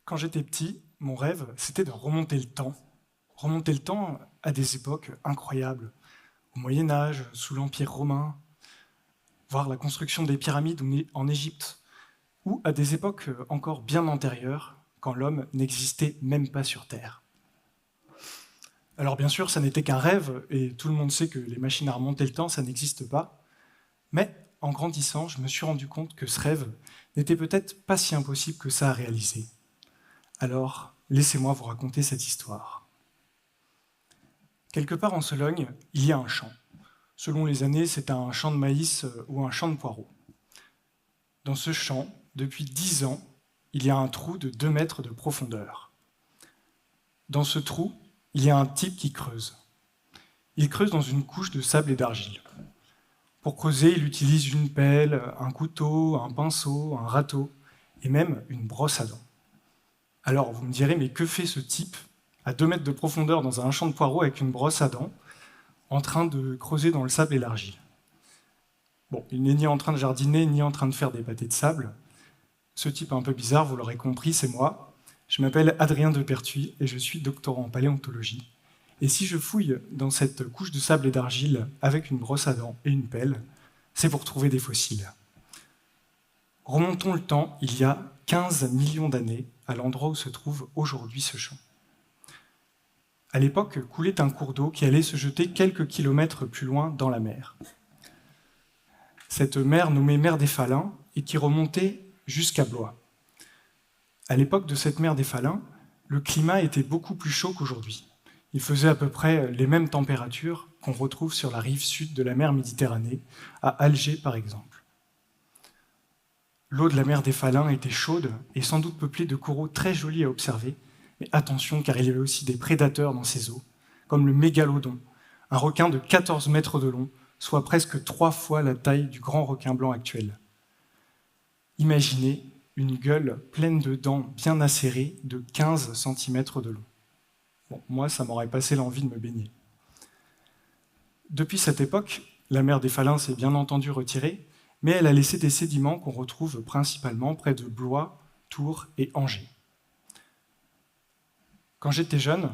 Quand j'étais petit, mon rêve, c'était de remonter le temps. Remonter le temps à des époques incroyables. Au Moyen-Âge, sous l'Empire romain, voir la construction des pyramides en Égypte, ou à des époques encore bien antérieures, quand l'homme n'existait même pas sur Terre. Alors bien sûr, ça n'était qu'un rêve, et tout le monde sait que les machines à remonter le temps, ça n'existe pas. Mais en grandissant, je me suis rendu compte que ce rêve n'était peut-être pas si impossible que ça à réaliser. Alors, laissez-moi vous raconter cette histoire. Quelque part en Sologne, il y a un champ. Selon les années, c'est un champ de maïs ou un champ de poireaux. Dans ce champ, depuis 10 ans, il y a un trou de 2 mètres de profondeur. Dans ce trou, il y a un type qui creuse. Il creuse dans une couche de sable et d'argile. Pour creuser, il utilise une pelle, un couteau, un pinceau, un râteau et même une brosse à dents. Alors, vous me direz, mais que fait ce type à 2 mètres de profondeur dans un champ de poireaux avec une brosse à dents, en train de creuser dans le sable et l'argile? Bon, il n'est ni en train de jardiner, ni en train de faire des pâtés de sable. Ce type un peu bizarre, vous l'aurez compris, c'est moi. Je m'appelle Adrien Depertuis et je suis doctorant en paléontologie. Et si je fouille dans cette couche de sable et d'argile avec une brosse à dents et une pelle, c'est pour trouver des fossiles. Remontons le temps, il y a 15 millions d'années, à l'endroit où se trouve aujourd'hui ce champ. À l'époque, coulait un cours d'eau qui allait se jeter quelques kilomètres plus loin dans la mer. Cette mer nommée mer des Faluns et qui remontait jusqu'à Blois. À l'époque de cette mer des Faluns, le climat était beaucoup plus chaud qu'aujourd'hui. Il faisait à peu près les mêmes températures qu'on retrouve sur la rive sud de la mer Méditerranée, à Alger par exemple. L'eau de la mer des Faluns était chaude et sans doute peuplée de coraux très jolis à observer, mais attention car il y avait aussi des prédateurs dans ces eaux, comme le mégalodon, un requin de 14 mètres de long, soit presque 3 fois la taille du grand requin blanc actuel. Imaginez une gueule pleine de dents bien acérées de 15 cm de long. Bon, moi, ça m'aurait passé l'envie de me baigner. Depuis cette époque, la mer des Faluns s'est bien entendu retirée, mais elle a laissé des sédiments qu'on retrouve principalement près de Blois, Tours et Angers. Quand j'étais jeune,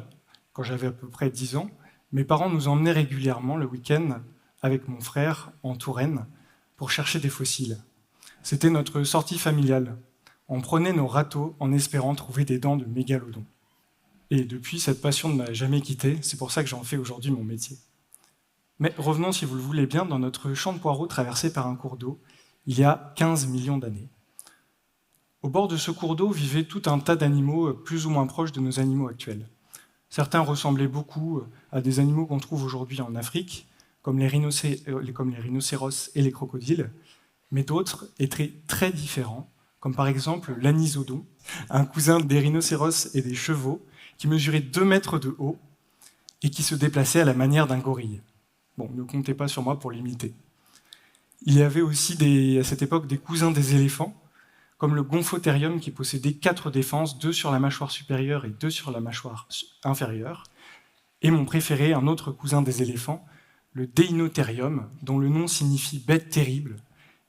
quand j'avais à peu près 10 ans, mes parents nous emmenaient régulièrement le week-end avec mon frère en Touraine pour chercher des fossiles. C'était notre sortie familiale. On prenait nos râteaux en espérant trouver des dents de mégalodon. Et depuis, cette passion ne m'a jamais quitté, c'est pour ça que j'en fais aujourd'hui mon métier. Mais revenons, si vous le voulez bien, dans notre champ de poireaux traversé par un cours d'eau, il y a 15 millions d'années. Au bord de ce cours d'eau vivaient tout un tas d'animaux plus ou moins proches de nos animaux actuels. Certains ressemblaient beaucoup à des animaux qu'on trouve aujourd'hui en Afrique, comme les rhinocéros et les crocodiles, mais d'autres étaient très différents, comme par exemple l'anisodon, un cousin des rhinocéros et des chevaux, qui mesurait 2 mètres de haut et qui se déplaçait à la manière d'un gorille. Bon, ne comptez pas sur moi pour l'imiter. Il y avait aussi à cette époque des cousins des éléphants, comme le Gomphotherium qui possédait 4 défenses, 2 sur la mâchoire supérieure et 2 sur la mâchoire inférieure. Et mon préféré, un autre cousin des éléphants, le Deinotherium, dont le nom signifie bête terrible,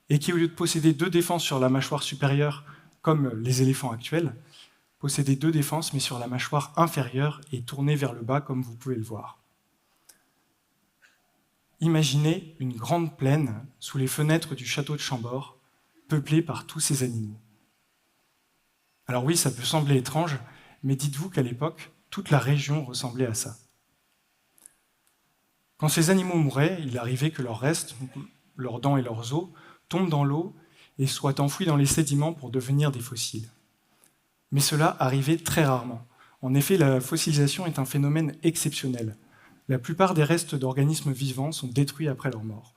et qui, au lieu de posséder 2 défenses sur la mâchoire supérieure, comme les éléphants actuels, possédait 2 défenses, mais sur la mâchoire inférieure et tournée vers le bas, comme vous pouvez le voir. Imaginez une grande plaine sous les fenêtres du château de Chambord, peuplée par tous ces animaux. Alors oui, ça peut sembler étrange, mais dites-vous qu'à l'époque, toute la région ressemblait à ça. Quand ces animaux mouraient, il arrivait que leurs restes, leurs dents et leurs os, tombent dans l'eau et soient enfouis dans les sédiments pour devenir des fossiles. Mais cela arrivait très rarement. En effet, la fossilisation est un phénomène exceptionnel. La plupart des restes d'organismes vivants sont détruits après leur mort.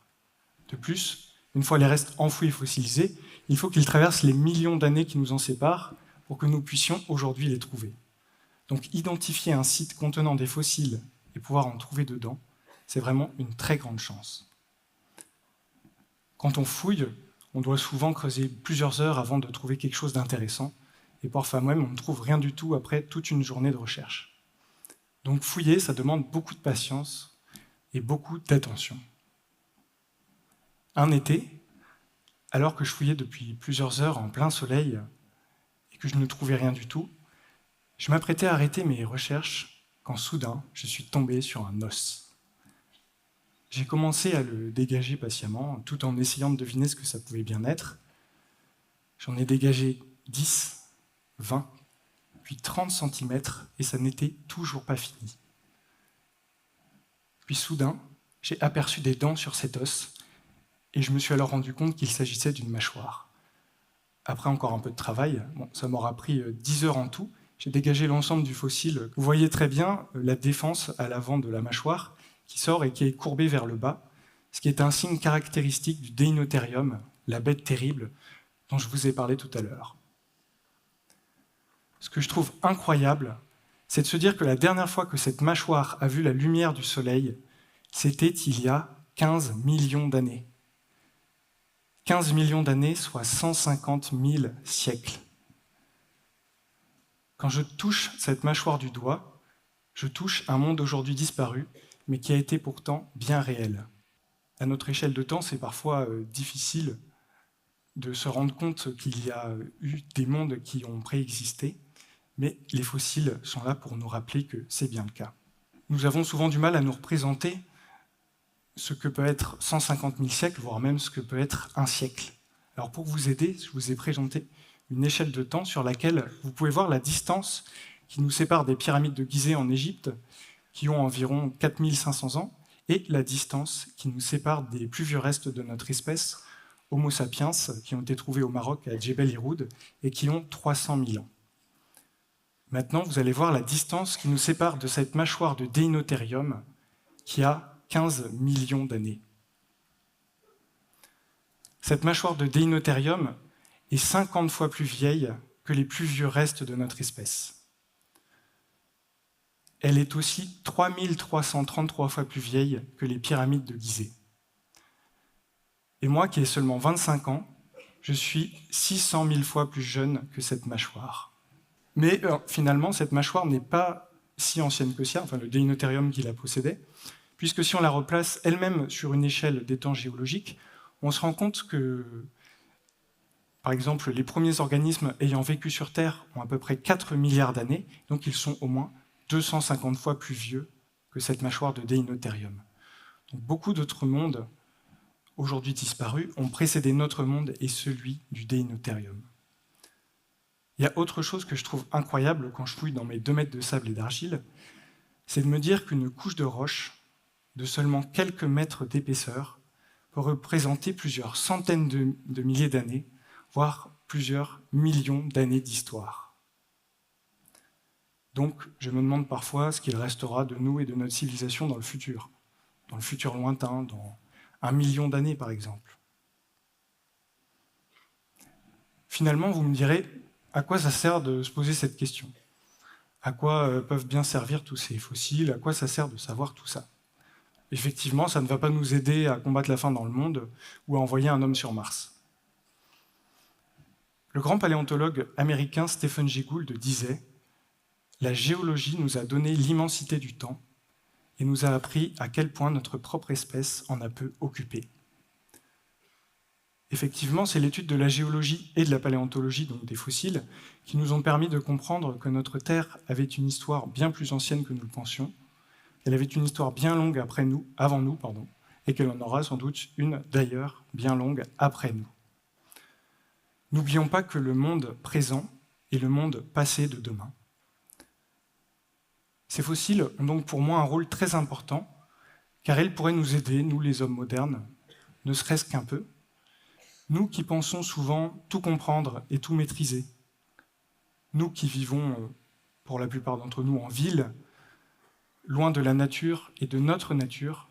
De plus, une fois les restes enfouis et fossilisés, il faut qu'ils traversent les millions d'années qui nous en séparent pour que nous puissions aujourd'hui les trouver. Donc identifier un site contenant des fossiles et pouvoir en trouver dedans, c'est vraiment une très grande chance. Quand on fouille, on doit souvent creuser plusieurs heures avant de trouver quelque chose d'intéressant, et parfois même on ne trouve rien du tout après toute une journée de recherche. Donc fouiller, ça demande beaucoup de patience et beaucoup d'attention. Un été, alors que je fouillais depuis plusieurs heures en plein soleil et que je ne trouvais rien du tout, Je m'apprêtais à arrêter mes recherches quand soudain, je suis tombé sur un os. J'ai commencé à le dégager patiemment, tout en essayant de deviner ce que ça pouvait bien être. J'en ai dégagé 10, 20, puis 30 centimètres, et ça n'était toujours pas fini. Puis soudain, j'ai aperçu des dents sur cet os, et je me suis alors rendu compte qu'il s'agissait d'une mâchoire. Après encore un peu de travail, ça m'aura pris 10 heures en tout, j'ai dégagé l'ensemble du fossile. Vous voyez très bien la défense à l'avant de la mâchoire qui sort et qui est courbée vers le bas, ce qui est un signe caractéristique du Deinotherium, la bête terrible dont je vous ai parlé tout à l'heure. Ce que je trouve incroyable, c'est de se dire que la dernière fois que cette mâchoire a vu la lumière du soleil, c'était il y a 15 millions d'années. 15 millions d'années, soit 150 000 siècles. Quand je touche cette mâchoire du doigt, je touche un monde aujourd'hui disparu, mais qui a été pourtant bien réel. À notre échelle de temps, c'est parfois difficile de se rendre compte qu'il y a eu des mondes qui ont préexisté, mais les fossiles sont là pour nous rappeler que c'est bien le cas. Nous avons souvent du mal à nous représenter ce que peut être 150 000 siècles, voire même ce que peut être un siècle. Alors pour vous aider, je vous ai présenté une échelle de temps sur laquelle vous pouvez voir la distance qui nous sépare des pyramides de Gizeh en Égypte, qui ont environ 4500 ans, et la distance qui nous sépare des plus vieux restes de notre espèce, Homo sapiens, qui ont été trouvés au Maroc à Djebel Iroud et qui ont 300 000 ans. Maintenant, vous allez voir la distance qui nous sépare de cette mâchoire de Deinotherium qui a 15 millions d'années. Cette mâchoire de Deinotherium est 50 fois plus vieille que les plus vieux restes de notre espèce. Elle est aussi 3333 fois plus vieille que les pyramides de Gizeh. Et moi, qui ai seulement 25 ans, je suis 600 000 fois plus jeune que cette mâchoire. Mais finalement, cette mâchoire n'est pas si ancienne que ça, enfin le Deinotherium qui la possédait, puisque si on la replace elle-même sur une échelle des temps géologiques, on se rend compte que, par exemple, les premiers organismes ayant vécu sur Terre ont à peu près 4 milliards d'années, donc ils sont au moins 250 fois plus vieux que cette mâchoire de Deinotherium. Donc beaucoup d'autres mondes, aujourd'hui disparus, ont précédé notre monde et celui du Deinotherium. Il y a autre chose que je trouve incroyable quand je fouille dans mes 2 mètres de sable et d'argile, c'est de me dire qu'une couche de roche de seulement quelques mètres d'épaisseur peut représenter plusieurs centaines de milliers d'années, voire plusieurs millions d'années d'histoire. Donc, je me demande parfois ce qu'il restera de nous et de notre civilisation dans le futur lointain, dans 1 million d'années par exemple. Finalement, vous me direz, à quoi ça sert de se poser cette question? À quoi peuvent bien servir tous ces fossiles? À quoi ça sert de savoir tout ça? Effectivement, ça ne va pas nous aider à combattre la faim dans le monde ou à envoyer un homme sur Mars. Le grand paléontologue américain Stephen Jay Gould disait « La géologie nous a donné l'immensité du temps et nous a appris à quel point notre propre espèce en a peu occupé. » Effectivement, c'est l'étude de la géologie et de la paléontologie, donc des fossiles, qui nous ont permis de comprendre que notre Terre avait une histoire bien plus ancienne que nous le pensions, qu'elle avait une histoire bien longue avant nous, et qu'elle en aura sans doute une, d'ailleurs, bien longue après nous. N'oublions pas que le monde présent est le monde passé de demain. Ces fossiles ont donc pour moi un rôle très important, car ils pourraient nous aider, nous les hommes modernes, ne serait-ce qu'un peu, nous qui pensons souvent tout comprendre et tout maîtriser, nous qui vivons, pour la plupart d'entre nous, en ville, loin de la nature et de notre nature,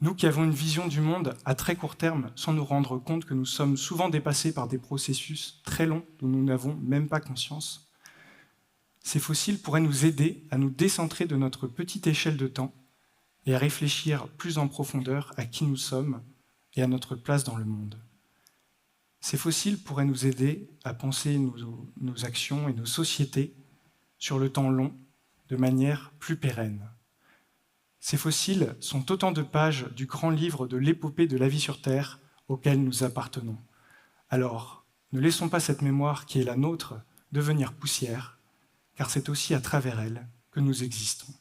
nous qui avons une vision du monde à très court terme, sans nous rendre compte que nous sommes souvent dépassés par des processus très longs dont nous n'avons même pas conscience, ces fossiles pourraient nous aider à nous décentrer de notre petite échelle de temps et à réfléchir plus en profondeur à qui nous sommes et à notre place dans le monde. Ces fossiles pourraient nous aider à penser nos actions et nos sociétés sur le temps long, de manière plus pérenne. Ces fossiles sont autant de pages du grand livre de l'épopée de la vie sur Terre auquel nous appartenons. Alors, ne laissons pas cette mémoire qui est la nôtre devenir poussière, car c'est aussi à travers elle que nous existons.